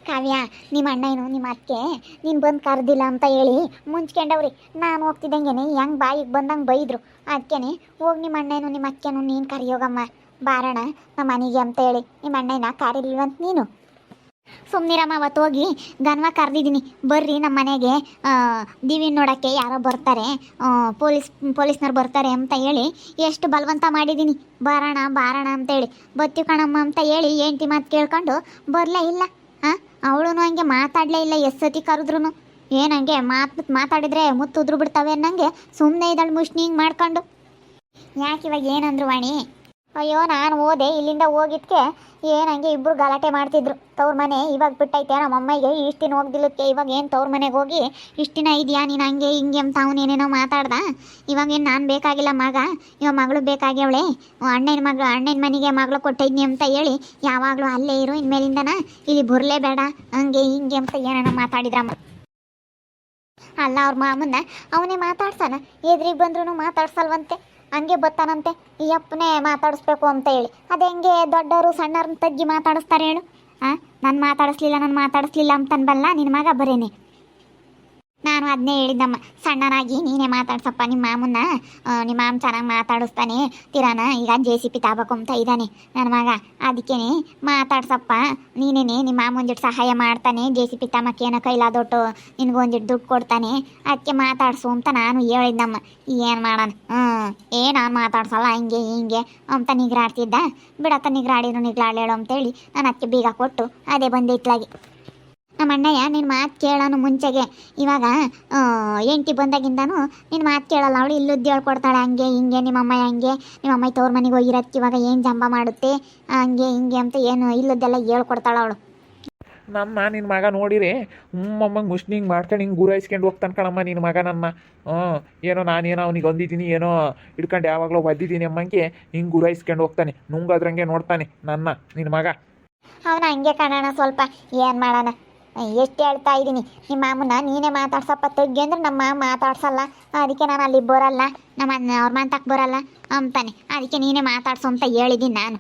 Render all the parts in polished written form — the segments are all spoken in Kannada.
ಕಾವ್ಯ, ನಿಮ್ಮ ಅಣ್ಣಯ್ಯನು ನಿಮ್ಮ ಅಕ್ಕೆ ನೀನು ಬಂದು ಕರೆದಿಲ್ಲ ಅಂತ ಹೇಳಿ ಮುಂಚ್ಕೊಂಡವ್ರಿ. ನಾನು ಹೋಗ್ತಿದ್ದಂಗೆನೆ ಹೆಂಗೆ ಬಾಯಿಗೆ ಬಂದಂಗೆ ಬೈದರು. ಅದಕ್ಕೇನೆ ಹೋಗಿ ನಿಮ್ಮ ಅಣ್ಣಯ್ಯನು ನಿಮ್ಮ ಅಕ್ಕೆನು ನೀನು ಕರಿಯೋಗಮ್ಮ ಬಾರಣ ನಮ್ಮ ಮನೆಗೆ ಅಂತ ಹೇಳಿ ನಿಮ್ಮ ಅಣ್ಣಯ್ಯನ ಕರೀಲಿಲ್ವಂತ ನೀನು. ಸುಮ್ಮನಿರಮ್ಮ, ಅವತ್ತು ಹೋಗಿ ಗನ್ವ ಕರೆದಿದ್ದೀನಿ, ಬರ್ರಿ ನಮ್ಮ ಮನೆಗೆ ದಿವಿನ ನೋಡೋಕ್ಕೆ ಯಾರೋ ಬರ್ತಾರೆ, ಪೊಲೀಸ್ನವ್ರು ಬರ್ತಾರೆ ಅಂತ ಹೇಳಿ ಎಷ್ಟು ಬಲವಂತ ಮಾಡಿದ್ದೀನಿ. ಬಾರಣ ಬಾರಣ ಅಂತೇಳಿ ಬತ್ತಿ ಕಣಮ್ಮ ಅಂತ ಹೇಳಿ ಹೆಂಡ್ತಿ ಮಾತು ಕೇಳ್ಕೊಂಡು ಬರಲೇ ಇಲ್ಲ. ಹಾಂ, ಅವಳು ಹಂಗೆ ಮಾತಾಡಲೇ ಇಲ್ಲ. ಎಷ್ಟು ಸತಿ ಕರೆದ್ರು ಏನಂಗೆ ಮಾತಾಡಿದ್ರೆ ಮುತ್ತು ಉದ್ರು ಬಿಡ್ತವೆ ಅನ್ನಂಗೆ ಸುಮ್ಮನೆ ಇದ್ದಾಳು ಮುಷ್ಣಿ ಹಿಂಗೆ ಮಾಡ್ಕೊಂಡು. ಯಾಕೆ ಇವಾಗ ಏನಂದ್ರು ವಾಣಿ? ಅಯ್ಯೋ, ನಾನು ಹೋದೆ, ಇಲ್ಲಿಂದ ಹೋಗಿದ್ಕೆ ಏನಂಗೆ ಇಬ್ಬರು ಗಲಾಟೆ ಮಾಡ್ತಿದ್ರು. ತವ್ರ ಮನೆ ಇವಾಗ ಬಿಟ್ಟೈತೆ ನಮ್ಮ ಅಮ್ಮಗೆ, ಇಷ್ಟು ದಿನ ಹೋಗ್ದಿಲ್ಲಕ್ಕೆ ಇವಾಗ ಏನು ತವ್ರ ಮನೆಗೆ ಹೋಗಿ ಇಷ್ಟು ದಿನ ಇದೆಯಾ ನೀನು ಹಂಗೆ ಹಿಂಗೆ ಅಂತ ಅವನೇನೇನೋ ಮಾತಾಡ್ದ. ಇವಾಗ ಏನು ನಾನು ಬೇಕಾಗಿಲ್ಲ ಮಗ, ಇವಾಗ ಮಗಳು ಬೇಕಾಗ್ಯವಳೆ, ಅಣ್ಣನ ಮನೆಗೆ ಮಗಳು ಕೊಟ್ಟಿದ್ನಿ ಅಂತ ಹೇಳಿ ಯಾವಾಗಲೂ ಅಲ್ಲೇ ಇರು, ಇನ್ಮೇಲಿಂದನ ಇಲ್ಲಿ ಬರಲೇಬೇಡ ಹಂಗೆ ಹಿಂಗೆ ಅಂತ ಏನೇನೋ ಮಾತಾಡಿದ್ರಮ್ಮ. ಅಲ್ಲ, ಅವ್ರ ಮಾಮನ್ನ ಅವನೇ ಮಾತಾಡ್ಸಾನ, ಎದುರಿಗೆ ಬಂದ್ರೂ ಮಾತಾಡ್ಸಲ್ವಂತೆ, ಹಂಗೆ ಬತ್ತಾನಂತೆ ಈ ಅಪ್ಪನೇ ಮಾತಾಡಿಸ್ಬೇಕು ಅಂತ ಹೇಳಿ. ಅದು ಹೆಂಗೆ ದೊಡ್ಡವರು ಸಣ್ಣವ್ರನ್ನ ತಗ್ಗಿ ಮಾತಾಡಿಸ್ತಾರೆ ಹೇಳು? ನಾನು ಮಾತಾಡಿಸ್ಲಿಲ್ಲ ಅಂತನ್ಬಲ್ಲ ನಿನ್ನ ಮಗ ಬರೇನೆ. ನಾನು ಅದನ್ನೇ ಹೇಳಿದ್ದಮ್ಮ, ಸಣ್ಣನಾಗಿ ನೀನೇ ಮಾತಾಡ್ಸಪ್ಪ ನಿಮ್ಮ ಮಾಮ ಚೆನ್ನಾಗಿ ಮಾತಾಡಿಸ್ತಾನೆ, ತಿರಾನ ಈಗ JCP ತಾಬೇಕು ಅಂತ ಇದ್ದಾನೆ ನನ್ನ ಮಗ, ಅದಕ್ಕೇ ಮಾತಾಡ್ಸಪ್ಪ ನೀನೇನೆ, ನಿಮ್ಮ ಮಾಮ ಒಂದಿಟ್ಟು ಸಹಾಯ ಮಾಡ್ತಾನೆ, JCP ತಮ್ಮಕ್ಕೆ ಏನೋ ಕೈಲಾದೊಟ್ಟು ನಿನಗೊಂದಿಟ್ಟು ದುಡ್ಡು ಕೊಡ್ತಾನೆ, ಅದಕ್ಕೆ ಮಾತಾಡ್ಸು ಅಂತ ನಾನು ಹೇಳಿದ್ದಮ್ಮ. ಏನು ಮಾಡೋಣ, ನಾನು ಮಾತಾಡ್ಸಲ್ಲ ಹಂಗೆ ಹಿಂಗೆ ಅಂತ ನಿಗ್ರಾಡ್ತಿದ್ದ. ಬಿಡತ್ತ ನಿಗ್ರಾಡಿದ್ರು ನಿಗ್ರಾಡೇಳು ಅಂತೇಳಿ ನಾನು ಅದಕ್ಕೆ ಬೀಗ ಕೊಟ್ಟು ಅದೇ ಬಂದೆ ಇತ್ಲಾಗಿ. ನಮ್ಮ ಅಣ್ಣಯ್ಯ ನಿನ್ನ ಮಾತು ಕೇಳೋನು ಮುಂಚೆಗೆ, ಇವಾಗ ಹೆಂಡ್ತಿ ಬಂದಾಗಿಂದನೂ ನಿನ್ನ ಮಾತು ಕೇಳಲ್ಲ. ಅವಳು ಇಲ್ಲುದ್ದು ಹೇಳ್ಕೊಡ್ತಾಳೆ, ಹಂಗೆ ಹಿಂಗೆ ನಿಮ್ಮಮ್ಮ ಹಂಗೆ ನಿಮ್ಮಮ್ಮ ತವ್ರ ಮನೆಗೆ ಹೋಗಿರತ್ತೆ, ಇವಾಗ ಏನು ಜಂಬ ಮಾಡುತ್ತೆ ಹಂಗೆ ಹಿಂಗೆ ಅಂತ ಏನು ಇಲ್ಲದ್ದೆಲ್ಲ ಹೇಳ್ಕೊಡ್ತಾಳೆ ಅವಳು. ನಿನ್ನ ಮಗ ನೋಡಿರಿ ಅಮ್ಮಂಗೆ ಮುಷ್ಣಿ ಹಿಂಗೆ ಮಾಡ್ಕೊಂಡು ಹಿಂಗೆ ಗುರಾಯಿಸ್ಕೊಂಡು ಹೋಗ್ತಾನೆ ಕಣಮ್ಮ ನಿನ್ನ ಮಗ. ಏನೋ ನಾನೇನೋ ಅವ್ನಿಗೆ ಹೊಂದಿದ್ದೀನಿ, ಏನೋ ಹಿಡ್ಕೊಂಡು ಯಾವಾಗಲೂ ಒದ್ದಿದ್ದೀನಿ ಅಮ್ಮಂಗೆ ಹಿಂಗೆ ಗುರಾಯಿಸ್ಕೊಂಡು ಹೋಗ್ತಾನೆ, ನುಂಗದ್ರಂಗೆ ನೋಡ್ತಾನೆ ನಿನ್ನ ಮಗ. ಅವನ ಹಂಗೆ ಕಾಣೋಣ ಸ್ವಲ್ಪ, ಏನು ಮಾಡೋಣ. ಎಷ್ಟು ಹೇಳ್ತಾ ಇದ್ದೀನಿ ನಿಮ್ಮ ಮಾಮನ ನೀನೇ ಮಾತಾಡ್ಸಪ್ಪ ತೆಗ್ಗಿ ಅಂದ್ರೆ ನಮ್ಮ ಮಾಮ ಮಾತಾಡ್ಸಲ್ಲ, ಅದಕ್ಕೆ ನಾನು ಅಲ್ಲಿ ಬರಲ್ಲ, ಅವ್ರ ಮಾತಕ್ಕೆ ಬರಲ್ಲ ಅಂತಾನೆ, ಅದಕ್ಕೆ ನೀನೇ ಮಾತಾಡ್ಸು ಅಂತ ಹೇಳಿದ್ದೀನಿ ನಾನು.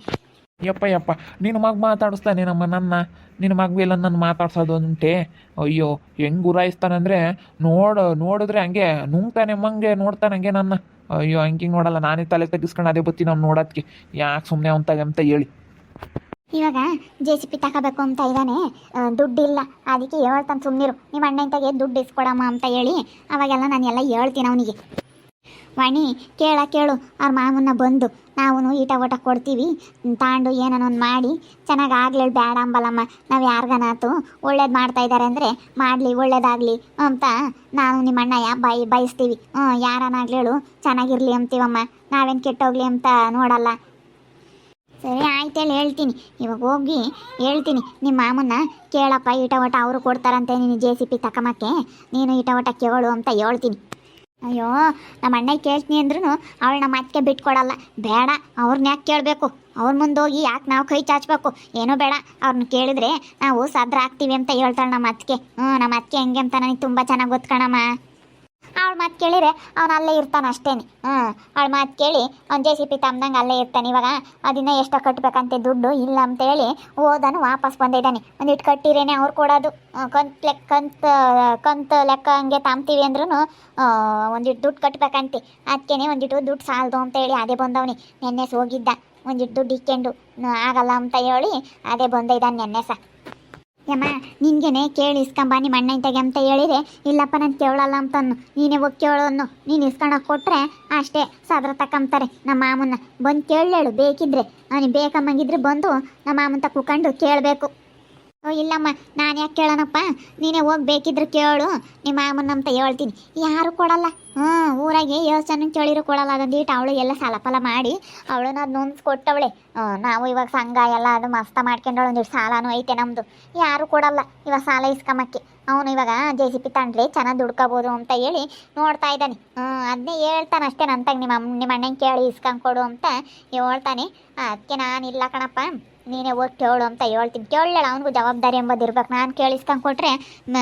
ಯಪ್ಪ ನಿನ್ನ ಮಗ ಮಾತಾಡಿಸ್ತಾನೆ ನಿನ್ನ ಮಗ ಇಲ್ಲ ನನ್ನ ಮಾತಾಡ್ಸೋದು ಅಂತೆ. ಅಯ್ಯೋ ಹೆಂಗೆ ಗುರಾಯಿಸ್ತಾನಂದರೆ ನೋಡಿದ್ರೆ ಹಂಗೆ ನುಂಗ್ತಾನೆ ಅಮ್ಮಂಗೆ ನೋಡ್ತಾನೆ ಹಂಗೆ ನನ್ನ. ಅಯ್ಯೋ ಹಂಗೆ ನೋಡಲ್ಲ, ನಾನೇ ತಲೆ ತೆಗಿಸ್ಕೊಂಡು ಅದೇ ಬತ್ತೀನಿ ಅವ್ನು ನೋಡೋದಕ್ಕೆ, ಯಾಕೆ ಸುಮ್ಮನೆ ಅಂತ ಹೇಳಿ. ಇವಾಗ JCP ತಗೋಬೇಕು ಅಂತ ಇದ್ದಾನೆ, ದುಡ್ಡಿಲ್ಲ, ಅದಕ್ಕೆ ಹೇಳ್ತಾನೆ ಸುಮ್ಮನಿರು, ನಿಮ್ಮ ಅಣ್ಣಂತಾಗೆ ದುಡ್ಡು ಇಸ್ಕೊಡಮ್ಮ ಅಂತ ಹೇಳಿ ಅವಾಗೆಲ್ಲ ನಾನೆಲ್ಲ ಹೇಳ್ತೀನಿ ಅವನಿಗೆ. ವಾಣಿ ಕೇಳು ಅವ್ರ ಮಾಮನ್ನ ಬಂದು ನಾವು ಈಟ ಊಟ ಕೊಡ್ತೀವಿ ತಾಂಡು ಏನನ್ನೊಂದು ಮಾಡಿ ಚೆನ್ನಾಗಿ ಆಗ್ಲೇಳು, ಬೇಡ ಅಂಬಲ್ಲಮ್ಮ, ನಾವು ಯಾರಿಗನಾತು ಒಳ್ಳೇದು ಮಾಡ್ತಾ ಇದ್ದಾರೆ ಅಂದರೆ ಮಾಡಲಿ ಒಳ್ಳೇದಾಗಲಿ ಅಂತ ನಾವು ನಿಮ್ಮ ಅಣ್ಣಯ್ಯ ಬಯಸ್ತೀವಿ. ಯಾರನ್ನಾಗ್ಲೇಳು ಚೆನ್ನಾಗಿರಲಿ ಅಂತೀವಮ್ಮ, ನಾವೇನು ಕೆಟ್ಟೋಗ್ಲಿ ಅಂತ ನೋಡಲ್ಲ. ಸರಿ ಆಯ್ತೇಳಿ ಹೇಳ್ತೀನಿ, ಇವಾಗ ಹೋಗಿ ಹೇಳ್ತೀನಿ ನಿಮ್ಮ ಮಾಮನ್ನ ಕೇಳಪ್ಪ, ಈಟ ಊಟ ಅವರು ಕೊಡ್ತಾರಂತೆ ನೀನು JCP ತಕಮಕ್ಕೆ, ನೀನು ಈಟ ಊಟ ಕೇಳು ಅಂತ ಹೇಳ್ತೀನಿ. ಅಯ್ಯೋ ನಮ್ಮ ಅಣ್ಣಗೆ ಕೇಳ್ತೀನಿ ಅಂದ್ರೂ ಅವಳು ನಮ್ಮ ಅತ್ತಿಗೆ ಬಿಟ್ಕೊಡಲ್ಲ. ಬೇಡ, ಅವ್ರನ್ನ ಯಾಕೆ ಕೇಳಬೇಕು, ಅವ್ರ ಮುಂದೆ ಹೋಗಿ ಯಾಕೆ ನಾವು ಕೈ ಚಾಚಬೇಕು, ಏನೂ ಬೇಡ, ಅವ್ರನ್ನ ಕೇಳಿದ್ರೆ ನಾವು ಸದ್ರ ಆಗ್ತೀವಿ ಅಂತ ಹೇಳ್ತಾಳೆ ನಮ್ಮ ಅತ್ತಿಗೆ. ನಮ್ಮ ಅತ್ತಿಗೆ ಹೆಂಗೆ ಅಂತ ನನಗೆ ತುಂಬ ಚೆನ್ನಾಗಿ ಗೊತ್ಕಣಮ್ಮ. ಅವಳ ಮಾತು ಕೇಳಿದ್ರೆ ಅವ್ನು ಅಲ್ಲೇ ಇರ್ತಾನೆ ಅಷ್ಟೇ. ಅವಳ ಮಾತು ಕೇಳಿ ಅವ್ನು JCP ತಮ್ಮದಂಗೆ ಅಲ್ಲೇ ಇರ್ತಾನೆ. ಇವಾಗ ಅದನ್ನ ಎಷ್ಟೋ ಕಟ್ಟಬೇಕಂತೆ ದುಡ್ಡು ಇಲ್ಲ ಅಂತೇಳಿ ಓದನು ವಾಪಸ್ ಬಂದಿದ್ದಾನೆ. ಒಂದಿಟ್ಟು ಕಟ್ಟಿರೇನೆ ಅವ್ರು ಕೊಡೋದು, ಕಂತು ಲೆಕ್ಕ ಹಂಗೆ ತಾಂಬ್ತೀವಿ ಅಂದ್ರೂ ಒಂದಿಟ್ಟು ದುಡ್ಡು ಕಟ್ಟಬೇಕಂತೆ. ಅದಕ್ಕೇನೆ ಒಂದಿಟ್ಟು ದುಡ್ಡು ಸಾಲದು ಅಂತೇಳಿ ಅದೇ ಬಂದವನಿ. ನೆನ್ನೆ ಹೋಗಿದ್ದ, ಒಂದಿಟ್ಟು ದುಡ್ಡು ಇಕ್ಕೊಂಡು ಆಗಲ್ಲ ಅಂತ ಹೇಳಿ ಅದೇ ಬಂದಿದ್ದಾನೆ ನೆನ್ನೆ ಸಹ. ಯಮ್ಮ ನಿನಗೇನೆ ಕೇಳಿ ಇಸ್ಕೊಂಬ ನಿಮ್ಮ ಅಣ್ಣಂತಾಗೆ ಅಂತ ಹೇಳಿದರೆ, ಇಲ್ಲಪ್ಪ ನಾನು ಕೇಳಲ್ಲ ಅಂತನ್ನು, ನೀನೇ ಹೋಗಿ ಕೇಳೋನು, ನೀನು ಇಸ್ಕೊಂಡೋಗಿ ಕೊಟ್ಟರೆ ಅಷ್ಟೇ ಸದ್ರ ತಕ್ಕಂತಾರೆ ನಮ್ಮ ಮಾಮನ್ನ. ಬಂದು ಕೇಳಲೇಳು ಬೇಕಿದ್ರೆ, ನೀನು ಬೇಕಮ್ಮಂಗಿದ್ರೆ ಬಂದು ನಮ್ಮ ಮಾಮಂತ ಕೂಕೊಂಡು ಕೇಳಬೇಕು. ಇಲ್ಲಮ್ಮ ನಾನು ಯಾಕೆ ಕೇಳೋಣಪ್ಪ, ನೀನೇ ಹೋಗಿ ಬೇಕಿದ್ರೆ ಕೇಳು ನಿಮ್ಮ ಮಾಮನ್ನ ಅಂತ ಹೇಳ್ತೀನಿ. ಯಾರು ಕೊಡಲ್ಲ, ಊರಾಗೆ ಯೋಚನೆ ಕೇಳಿರೋ ಕೊಡಲ್ಲ. ಅದೊಂದಿಟ್ಟು ಅವಳು ಎಲ್ಲ ಸಾಲ ಫಲ ಮಾಡಿ ಅವಳನ್ನ ಅದು ನೊಂದು ಕೊಟ್ಟವಳೆ. ನಾವು ಇವಾಗ ಸಂಘ ಎಲ್ಲ ಅದು ಮಸ್ತ ಮಾಡ್ಕೊಂಡವಳು, ಒಂದಿಟ್ಟು ಸಾಲನೂ ಐತೆ ನಮ್ಮದು. ಯಾರು ಕೊಡಲ್ಲ ಇವಾಗ ಸಾಲ ಇಸ್ಕೊಂಬಕ್ಕೆ. ಅವನು ಇವಾಗ JCP ತಂಡ್ರೆ ಚೆನ್ನಾಗಿ ದುಡ್ಕೋಬೋದು ಅಂತ ಹೇಳಿ ನೋಡ್ತಾ ಇದ್ದಾನೆ. ಅದನ್ನೇ ಹೇಳ್ತಾನೆ ಅಷ್ಟೇ, ನಂತಾಗ ನಿಮ್ಮ ಅಣ್ಣನ ಕೇಳಿ ಇಸ್ಕೊಂಡು ಕೊಡು ಅಂತ ಹೇಳ್ತಾನೆ. ಅದಕ್ಕೆ ನಾನು ಇಲ್ಲ ಕಣಪ್ಪ, ನೀನೇ ಹೋಗಿ ಕೇಳು ಅಂತ ಹೇಳ್ತೀನಿ. ಕೇಳಲ್ಲ, ಅವನಿಗೂ ಜವಾಬ್ದಾರಿ ಎಂಬುದು ಇರ್ಬೇಕು. ನಾನು ಕೇಳಿಸ್ಕೊಂಡು ಕೊಟ್ಟರೆ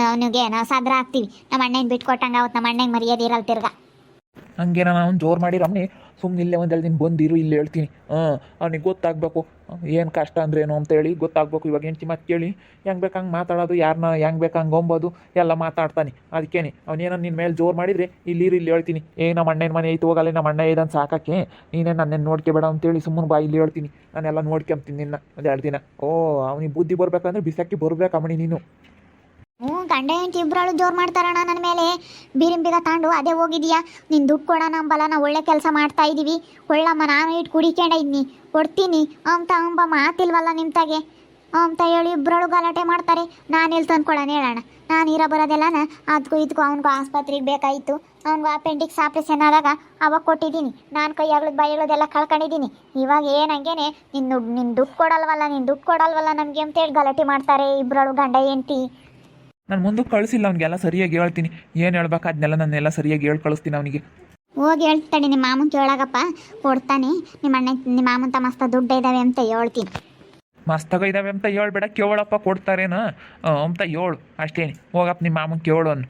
ಅವನಿಗೆ ನಾವು ಸದ್ರ ಆಗ್ತೀವಿ. ನಮ್ಮ ಅಣ್ಣನ ಬಿಟ್ಟು ಕೊಟ್ಟಂಗೆ ಅವತ್ತು ನಮ್ಮ ಅಣ್ಣಗೆ ಮರ್ಯಾದೆ ಇರಲ್ಲ ತಿರ್ಗ. ಹಂಗೇನ ನಾವು ಜೋರು ಮಾಡಿ ರಮ್ನಿ ಸುಮ್ಮನೆ ಇಲ್ಲೇ ಒಂದು ಹೇಳ್ತೀನಿ ಬಂದಿರು ಇಲ್ಲಿ ಹೇಳ್ತೀನಿ ಅವ್ನಿಗೆ ಗೊತ್ತಾಗಬೇಕು ಏನು ಕಷ್ಟ ಅಂದ್ರೇನು ಅಂತೇಳಿ ಗೊತ್ತಾಗಬೇಕು. ಇವಾಗ ಹೆಂಡ್ತಿ ಮಾತು ಕೇಳಿ ಹೆಂಗೆ ಬೇಕು ಹಂಗೆ ಮಾತಾಡೋದು, ಯಾರನ್ನ ಹೆಂಗೆ ಬೇಕು ಹಂಗೆ ಒಂಬೋದು ಎಲ್ಲ ಮಾತಾಡ್ತಾನೆ. ಅದಕ್ಕೇನೆ ಅವನೇನೋ ನಿನ್ನ ಮೇಲೆ ಜೋರು ಮಾಡಿದರೆ ಇಲ್ಲಿ ಹೇಳ್ತೀನಿ, ನಮ್ಮ ಅಣ್ಣನ ಮನೆ ಐತು ಹೋಗಲ್ಲ, ನಮ್ಮ ಅಣ್ಣ ಇದಂತ ಸಾಕಕ್ಕೆ ನೀನೇ ನನ್ನೇನು ನೋಡ್ಕೊಬೇಡ ಅಂತೇಳಿ ಸುಮ್ಮನೆ ಬಾ ಇಲ್ಲಿ ಹೇಳ್ತೀನಿ. ನಾನೆಲ್ಲ ನೋಡ್ಕೊಂತೀನಿ ನಿನ್ನ ಒಂದು 2 ದಿನ. ಅವನಿಗೆ ಬುದ್ಧಿ ಬರ್ಬೇಕಂದ್ರೆ ಬಿಸಾಕಿ ಬರ್ಬೇಕು ಅಮ್ಮಣಿ ನೀನು. ಗಂಡ ಹೆಂಡತಿ ಇಬ್ಬರಳು ಜೋರು ಮಾಡ್ತಾರಣ್ಣ ನನ್ನ ಮೇಲೆ. ಬೀರಿಂಬಿಗ ತಾಂಡು ಅದೇ ಹೋಗಿದೀಯಾ, ನೀನು ದುಡ್ಡು ಕೊಡೋಣ ಅಂಬಲ್ಲ, ನಾವು ಒಳ್ಳೆ ಕೆಲಸ ಮಾಡ್ತಾ ಇದ್ದೀವಿ, ಒಳ್ಳಮ್ಮ ನಾನು ಇಟ್ಟು ಕುಡಿಕೊಂಡ ಇದ್ನಿ ಕೊಡ್ತೀನಿ ಅಂಬ ಮಾತಿಲ್ವಲ್ಲ ನಿಮ್ತಾಗೆ ಅಂತ ಹೇಳಿ ಇಬ್ಬರಳು ಗಲಾಟೆ ಮಾಡ್ತಾರೆ. ನಾನು ಎಲ್ಲಿ ತಂದ್ಕೊಡೋಣ ಹೇಳೋಣ, ನಾನು ಇರೋ ಬರೋದೆಲ್ಲನ ಅದಕ್ಕೂ ಇದಕ್ಕೂ ಅವ್ನಿಗೂ ಆಸ್ಪತ್ರೆಗೆ ಬೇಕಾಯಿತು, ಅವ್ನಿಗೂ ಅಪೆಂಡಿಕ್ಸ್ ಆಪ್ರೇಷನ್ ಆದಾಗ ಅವಾಗ ಕೊಟ್ಟಿದ್ದೀನಿ, ನಾನು ಕೈಯಾಗ್ಳದ್ದು ಬಾಯಿಗಳದೆಲ್ಲ ಕಳ್ಕೊಂಡಿದ್ದೀನಿ. ಇವಾಗ ಏನಂಗೇನೆ ನಿನ್ನ ದುಡ್ಡು ಕೊಡಲ್ವಲ್ಲ ನಮಗೆ ಅಂತೇಳಿ ಗಲಾಟೆ ಮಾಡ್ತಾರೆ ಇಬ್ಬರಳು ಗಂಡ ಹೆಂಡತಿ. ನಾನು ಮುಂದಕ್ಕೆ ಕಳಿಸಿಲ್ಲ ಅವ್ನಿಗೆಲ್ಲ ಸರಿಯಾಗಿ ಹೇಳ್ತೀನಿ, ಏನು ಹೇಳ್ಬೇಕು ಅದನ್ನೆಲ್ಲ ನಾನೆಲ್ಲ ಸರಿಯಾಗಿ ಹೇಳಿ ಕಳಿಸ್ತೀನಿ ಅವನಿಗೆ. ಹೋಗಿ ಹೇಳ್ತಾಳೆ ನಿಮ್ಮ ಮಾಮನ್ ಕೇಳಾಗಪ್ಪ, ಕೊಡ್ತಾನೆ ನಿಮ್ಮ ಮಾಮಂತ ಮಸ್ತ ದುಡ್ಡು ಇದ್ದಾವೆ ಅಂತ ಹೇಳ್ತೀನಿ. ಮಸ್ತಾಗ ಇದ್ದಾವೆ ಅಂತ ಹೇಳ್ಬೇಡ, ಕೇಳಪ್ಪ ಕೊಡ್ತಾರೇನ ಅಂತ ಹೇಳು ಅಷ್ಟೇನೆ. ಹೋಗಪ್ಪ ನಿಮ್ಮ ಮಾಮನ್ ಕೇಳು ಅನ್ನು.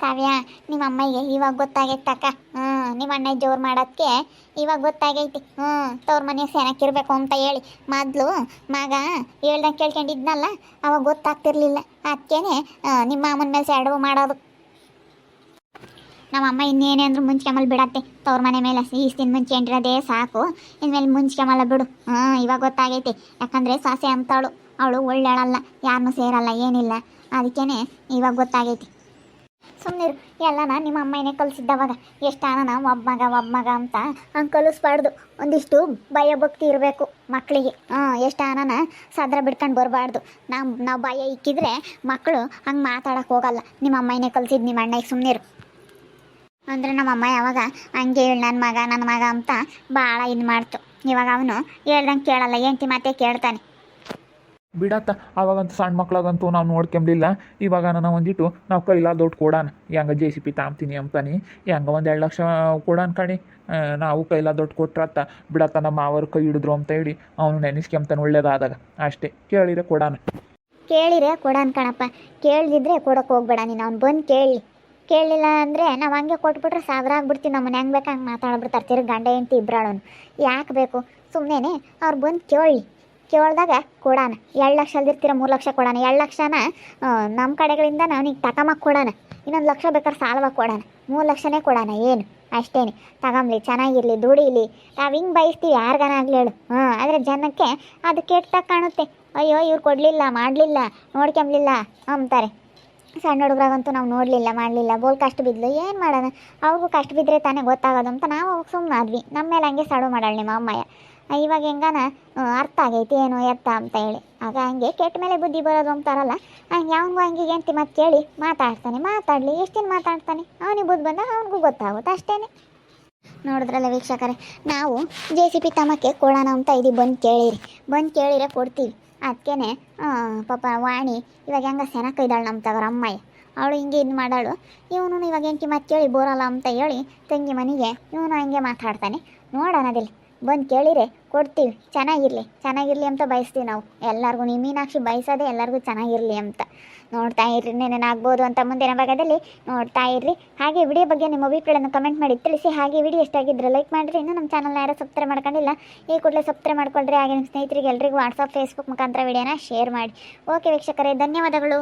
ಕಾವ್ಯ, ನಿಮ್ಮ ಅಮ್ಮಗೆ ಇವಾಗ ಗೊತ್ತಾಗೈತಕ್ಕ. ನಿಮ್ಮ ಅಣ್ಣ ಜೋರು ಮಾಡೋದಕ್ಕೆ ಇವಾಗ ಗೊತ್ತಾಗೈತಿ. ತವ್ರ ಮನೆ ಸೆನಕ್ಕಿರ್ಬೇಕು ಅಂತ ಹೇಳಿ ಮೊದಲು ಮಗ ಹೇಳ್ದಂಗೆ ಕೇಳ್ಕೊಂಡಿದ್ನಲ್ಲ, ಅವಾಗ ಗೊತ್ತಾಗ್ತಿರ್ಲಿಲ್ಲ. ಅದಕ್ಕೇನೆ ನಿಮ್ಮ ಅಮ್ಮನ ಮೇಲೆ ಸೆಡವು ಮಾಡೋದು. ನಮ್ಮಮ್ಮ ಇನ್ನೇನೇ ಅಂದ್ರೂ ಮುಂಚ್ಕೆಮಲ್ ಬಿಡತ್ತೆ, ತವ್ರ ಮನೆ ಮೇಲೆ ಈಸ್ತಿನ ಮುಂಚ್ಕೊಂಡಿರೋದೇ ಸಾಕು, ಇನ್ಮೇಲೆ ಮುಂಚ್ಕೆಮಲ್ಲ ಬಿಡು. ಇವಾಗ ಗೊತ್ತಾಗೈತಿ, ಯಾಕಂದರೆ ಸಾಸೆ ಅಂತವಳು, ಅವಳು ಒಳ್ಳೆಳಲ್ಲ, ಯಾರನ್ನೂ ಸೇರಲ್ಲ, ಏನಿಲ್ಲ. ಅದಕ್ಕೇನೆ ಇವಾಗ ಗೊತ್ತಾಗೈತಿ. ಸುಮ್ಮನಿರು, ಎಲ್ಲನ ನಿಮ್ಮ ಅಮ್ಮನೇ ಕಲಿಸಿದ್ದವಾಗ. ಎಷ್ಟಾನ ಒಬ್ಬ ಮಗ ಅಂತ ಹಂಗೆ ಕಲಿಸ್ಬಾರ್ದು. ಒಂದಿಷ್ಟು ಭಯ ಭಕ್ತಿ ಇರಬೇಕು ಮಕ್ಕಳಿಗೆ. ಎಷ್ಟಾನ ಸದ್ರ ಬಿಡ್ಕೊಂಡು ಬರಬಾರ್ದು. ನಾವು ಭಯ ಇಕ್ಕಿದ್ರೆ ಮಕ್ಕಳು ಹಂಗೆ ಮಾತಾಡೋಕೆ ಹೋಗಲ್ಲ. ನಿಮ್ಮ ಅಮ್ಮನೇ ಕಲಿಸಿದ್ದು ನಿಮ್ಮ ಅಣ್ಣಗೆ. ಸುಮ್ಮನಿರು ಅಂದರೆ ನಮ್ಮಮ್ಮ ಯಾವಾಗ ಹಂಗೆ ಹೇಳಿ ನನ್ನ ಮಗ ಅಂತ ಭಾಳ ಇದು ಮಾಡ್ತು. ಇವಾಗ ಅವನು ಹೇಳ್ದಂಗೆ ಕೇಳಲ್ಲ, ಹೆಂಡ್ತಿ ಮಾತೇ ಕೇಳ್ತಾನೆ. ಬಿಡತ್ತ, ಅವಾಗಂತೂ ಸಣ್ಣ ಮಕ್ಳಾಗಂತೂ ನಾವು ನೋಡ್ಕೊಂಬಿಲ್ಲ. ಇವಾಗ ನಾನು ಒಂದಿಟ್ಟು ನಾವು ಕೈಲಾದ ದುಡ್ಡು ಕೊಡೋಣ, ಹೆಂಗೆ JCP ತಾಂಬ್ತೀನಿ ಅಂತಾನೆ, ಹೆಂಗೆ 1-2 ಲಕ್ಷ ಕೊಡೋಣ ಕಣಿ. ನಾವು ಕೈಲಾದ ದುಡ್ಡು ಕೊಟ್ರತ್ತ ಬಿಡತ್ತ, ನಮ್ಮ ಮಾವರು ಕೈ ಹಿಡಿದ್ರು ಅಂತ ಹೇಳಿ ಅವನು ನೆನೆಸ್ಕೊಂತಾನೆ ಒಳ್ಳೇದಾದಾಗ. ಅಷ್ಟೇ, ಕೇಳಿದ್ರೆ ಕೊಡೋಣ. ಕೇಳಿರೆ ಕೊಡೋಣ ಕಣಪ್ಪ, ಕೇಳಿದ್ರೆ ಕೊಡೋಕೆ ಹೋಗ್ಬೇಡ ನೀನು. ಅವ್ನು ಬಂದು ಕೇಳಲಿಲ್ಲ ಅಂದರೆ ನಾವು ಹಂಗೆ ಕೊಟ್ಬಿಟ್ರೆ ಸಾವಿರ ಆಗ್ಬಿಡ್ತೀವಿ. ನಮ್ಮನ್ನ ಹೆಂಗೆ ಬೇಕು ಹಂಗೆ ಮಾತಾಡ್ಬಿಡ್ತಾರೆ ತಿರ್ಗಿ ಗಂಡ ಹೆಂಡ್ತಿ ಇಬ್ಬರಳನು. ಯಾಕೆ ಬೇಕು ಸುಮ್ಮನೆ, ಅವ್ರು ಬಂದು ಕೇಳಿದಾಗ ಕೊಡೋಣ. 2 ಲಕ್ಷ ಅಲ್ದಿರ್ತೀರ 3 ಲಕ್ಷ ಕೊಡೋಣ. 2 ಲಕ್ಷನ ನಮ್ಮ ಕಡೆಗಳಿಂದ ಅವನಿಗೆ ತಗೊಂಬಕ್ಕೆ ಕೊಡೋಣ. 1 ಲಕ್ಷ ಬೇಕಾದ್ರೆ ಸಾಲವಾಗಿ ಕೊಡೋಣ. 3 ಲಕ್ಷನೇ ಕೊಡೋಣ. ಏನು ಅಷ್ಟೇನೆ, ತಗೊಂಬ್ಲಿ, ಚೆನ್ನಾಗಿರಲಿ, ದುಡೀಲಿ. ನಾವು ಹಿಂಗೆ ಬಯಸ್ತೀವಿ ಯಾರಿಗಾನಾಗ್ಲಿ ಹೇಳು. ಆದರೆ ಜನಕ್ಕೆ ಅದು ಕೆಟ್ಟಾಗ ಕಾಣುತ್ತೆ. ಅಯ್ಯೋ ಇವ್ರು ಕೊಡಲಿಲ್ಲ, ಮಾಡಲಿಲ್ಲ, ನೋಡ್ಕೊಂಬ್ಲಿಲ್ಲ ಅಂತಾರೆ. ಸಣ್ಣ ಹುಡುಗರಾಗಂತೂ ನಾವು ನೋಡಲಿಲ್ಲ, ಮಾಡಲಿಲ್ಲ, ಬೋಲ್ ಕಷ್ಟ ಬಿದ್ಲು, ಏನು ಮಾಡೋಣ, ಅವ್ರಿಗೂ ಕಷ್ಟ ಬಿದ್ದರೆ ತಾನೇ ಗೊತ್ತಾಗೋದು ಅಂತ ನಾವು ಸುಮ್ಮನೆ ಆದ್ವಿ. ನಮ್ಮ ಮೇಲೆ ಹಂಗೆ ಸಡು ಮಾಡಾಳ ನಿಮ್ಮ ಅಮ್ಮಯ್ಯ. ಇವಾಗ ಹೆಂಗಾನ ಅರ್ಥ ಆಗೈತಿ ಏನು ಎತ್ತ ಅಂತ ಹೇಳಿ. ಆಗ ಹಂಗೆ ಕೆಟ್ಟ ಮೇಲೆ ಬುದ್ಧಿ ಬರೋದು ಅಂತಾರಲ್ಲ, ಹಂಗೆ ಯಾವನಿಗೂ ಹಂಗೆ ಹೆಂಡ್ತಿ ಮಾತು ಕೇಳಿ ಮಾತಾಡಲಿ. ಎಷ್ಟು ದಿನ ಮಾತಾಡ್ತಾನೆ, ಅವನಿಗೆ ಬುದ್ಧಿ ಬಂದಾಗ ಅವನಿಗೂ ಗೊತ್ತಾಗುತ್ತೆ ಅಷ್ಟೇ. ನೋಡಿದ್ರಲ್ಲ ವೀಕ್ಷಕರೇ, ನಾವು JCP ತಮ್ಮಕ್ಕೆ ಕೊಡೋಣ ಅಂತ ಇದೀವಿ. ಬಂದು ಕೇಳಿರೆ ಕೊಡ್ತೀವಿ. ಅದಕ್ಕೇ ಪಾಪ ವಾಣಿ ಇವಾಗ ಹೆಂಗೆ ಸೆನಕೈದಾಳು ನಮ್ಮ ತಗೋರ ಅಮ್ಮಯ್ಯ. ಅವಳು ಹಿಂಗೆ ಇದು ಮಾಡಾಳು. ಇವನು ಇವಾಗ ಹೆಂಡ್ತಿ ಮಾತು ಕೇಳಿ ಬೋರಲ್ಲ ಅಂತ ಹೇಳಿ ತಂಗಿ ಮನೆಗೆ ಇವನು ಹಂಗೆ ಮಾತಾಡ್ತಾನೆ. ನೋಡೋಣದಿಲ್ಲ, ಬಂದು ಕೇಳಿರೆ ಕೊಡ್ತೀವಿ. ಚೆನ್ನಾಗಿರಲಿ ಅಂತ ಬಯಸ್ತೀವಿ ನಾವು ಎಲ್ಲರಿಗೂ. ನಿಮ್ಮ ಮೀನಾಕ್ಷಿ ಬಯಸೋದೆ ಎಲ್ಲರಿಗೂ ಚೆನ್ನಾಗಿರಲಿ ಅಂತ. ನೋಡ್ತಾ ಇರ್ರಿ, ನೆನೇನಾಗ್ಬೋದು ಅಂತ ಮುಂದಿನ ಭಾಗದಲ್ಲಿ ನೋಡ್ತಾ ಇರ್ರಿ. ಹಾಗೆ ವಿಡಿಯೋ ಬಗ್ಗೆ ನಿಮ್ಮ ಅಭಿಪ್ರಾಯಗಳನ್ನು ಕಮೆಂಟ್ ಮಾಡಿ ತಿಳಿಸಿ. ಹಾಗೆ ವಿಡಿಯೋ ಎಷ್ಟಾಗಿದ್ದರೆ ಲೈಕ್ ಮಾಡಿರಿ. ಇನ್ನೂ ನಮ್ಮ ಚಾನಲ್ನ ಯಾರು ಸಬ್ಸ್ಕ್ರೈಬ್ ಮಾಡ್ಕೊಂಡಿಲ್ಲ, ಈ ಕೂಡಲೇ ಸಬ್ಸ್ಕ್ರೈಬ್ ಮಾಡ್ಕೊಳ್ರಿ. ಹಾಗೆ ನಿಮ್ಮ ಸ್ನೇಹಿತರಿಗೆ ಎಲ್ರಿಗೂ ವಾಟ್ಸಪ್ ಫೇಸ್ಬುಕ್ ಮುಖಾಂತರ ವಿಡಿಯೋನ ಶೇರ್ ಮಾಡಿ. ಓಕೆ ವೀಕ್ಷಕರೇ, ಧನ್ಯವಾದಗಳು.